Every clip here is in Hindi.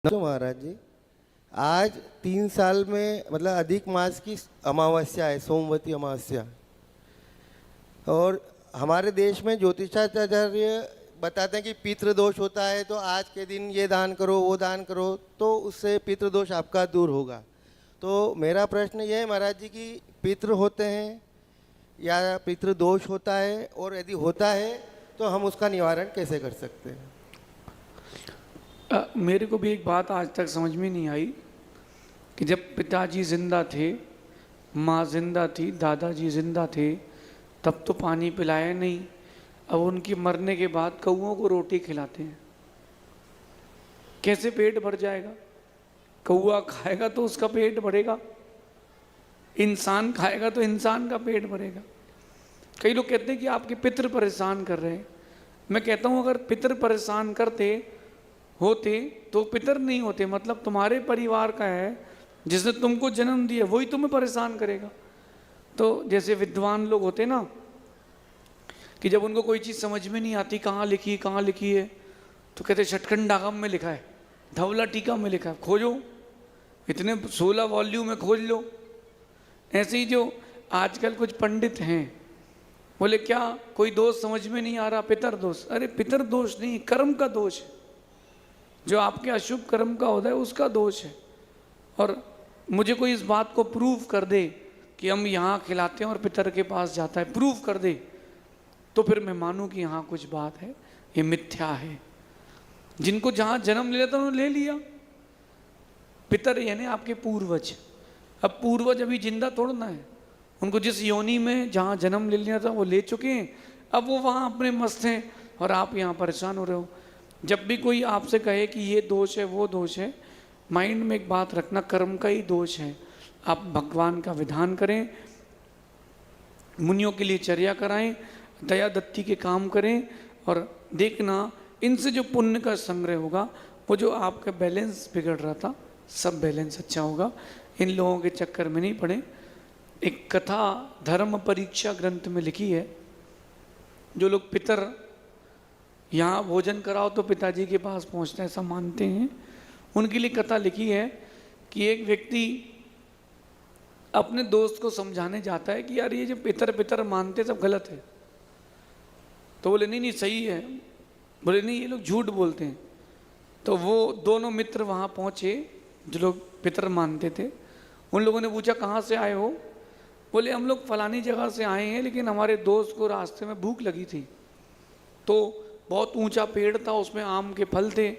तो महाराज जी, आज 3 साल में मतलब अधिक मास की अमावस्या है, सोमवती अमावस्या। और हमारे देश में ज्योतिषाचार्य बताते हैं कि पितृदोष होता है, तो आज के दिन ये दान करो, वो दान करो, तो उससे पितृदोष आपका दूर होगा। तो मेरा प्रश्न ये है महाराज जी कि पितृ होते हैं या पितृदोष होता है, और यदि होता है तो हम उसका निवारण कैसे कर सकते हैं? मेरे को भी एक बात आज तक समझ में नहीं आई कि जब पिताजी जिंदा थे, माँ जिंदा थी, दादाजी जिंदा थे, तब तो पानी पिलाया नहीं। अब उनके मरने के बाद कौओं को रोटी खिलाते हैं। कैसे पेट भर जाएगा? कौआ खाएगा तो उसका पेट भरेगा, इंसान खाएगा तो इंसान का पेट भरेगा। कई लोग कहते हैं कि आपके पितृ परेशान कर रहे हैं। मैं कहता हूँ अगर पितृ परेशान करते होते तो पितर नहीं होते। मतलब तुम्हारे परिवार का है, जिसने तुमको जन्म दिया वही तुम्हें परेशान करेगा। तो जैसे विद्वान लोग होते ना, कि जब उनको कोई चीज़ समझ में नहीं आती, कहाँ लिखी है, तो कहते षटखंड आगम में लिखा है, धवला टीका में लिखा है, खोजो, इतने 16 वॉल्यूम में खोज लो। ऐसे ही जो आजकल कुछ पंडित हैं, बोले क्या कोई दोष समझ में नहीं आ रहा, पितर दोष। अरे पितर दोष नहीं, कर्म का दोष है। जो आपके अशुभ कर्म का होता है उसका दोष है। और मुझे कोई इस बात को प्रूव कर दे कि हम यहाँ खिलाते हैं और पितर के पास जाता है, प्रूव कर दे, तो फिर मैं मानूं कि यहाँ कुछ बात है, ये मिथ्या है। जिनको जहाँ जन्म ले लेता उन्होंने ले लिया। पितर यानी आपके पूर्वज। अब पूर्वज अभी जिंदा तोड़ना है, उनको जिस योनि में जहाँ जन्म ले लिया था वो ले चुके हैं। अब वो वहाँ अपने मस्त हैं और आप यहाँ परेशान हो रहे हो। जब भी कोई आपसे कहे कि ये दोष है वो दोष है, माइंड में एक बात रखना, कर्म का ही दोष है। आप भगवान का विधान करें, मुनियों के लिए चर्या कराएं, दया दत्ती के काम करें, और देखना इनसे जो पुण्य का संग्रह होगा, वो जो आपका बैलेंस बिगड़ रहा था सब बैलेंस अच्छा होगा। इन लोगों के चक्कर में नहीं पड़े। एक कथा धर्म परीक्षा ग्रंथ में लिखी है, जो लोग पितर यहाँ भोजन कराओ तो पिताजी के पास पहुँचता है ऐसा मानते हैं, उनके लिए कथा लिखी है कि एक व्यक्ति अपने दोस्त को समझाने जाता है कि यार ये जो पितर पितर मानते सब गलत है। तो बोले नहीं नहीं सही है। बोले नहीं ये लोग झूठ बोलते हैं। तो वो दोनों मित्र वहाँ पहुँचे जो लोग पितर मानते थे। उन लोगों ने पूछा कहाँ से आए हो? बोले हम लोग फलानी जगह से आए हैं, लेकिन हमारे दोस्त को रास्ते में भूख लगी थी, तो बहुत ऊंचा पेड़ था, उसमें आम के फल थे,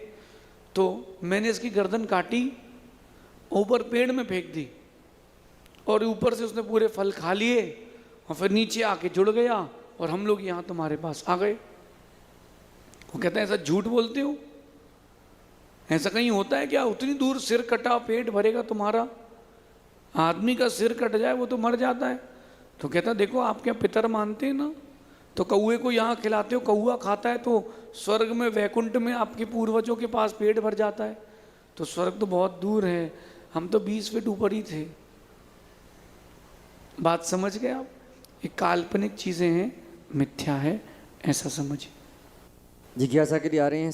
तो मैंने इसकी गर्दन काटी, ऊपर पेड़ में फेंक दी, और ऊपर से उसने पूरे फल खा लिए, और फिर नीचे आके जुड़ गया, और हम लोग यहाँ तुम्हारे पास आ गए। वो कहते हैं ऐसा झूठ बोलते हो? ऐसा कहीं होता है क्या? उतनी दूर सिर कटा पेट भरेगा तुम्हारा? आदमी का सिर कट जाए वो तो मर जाता है। तो कहता देखो आप क्या पितर मानते हैं ना, तो कौए को यहाँ खिलाते हो, कौआ खाता है तो स्वर्ग में वैकुंठ में आपके पूर्वजों के पास पेट भर जाता है। तो स्वर्ग तो बहुत दूर है, हम तो 20 फीट ऊपर ही थे। बात समझ गए आप? ये काल्पनिक चीज़ें हैं, मिथ्या है, ऐसा समझिए। जिज्ञासा के लिए आ रहे हैं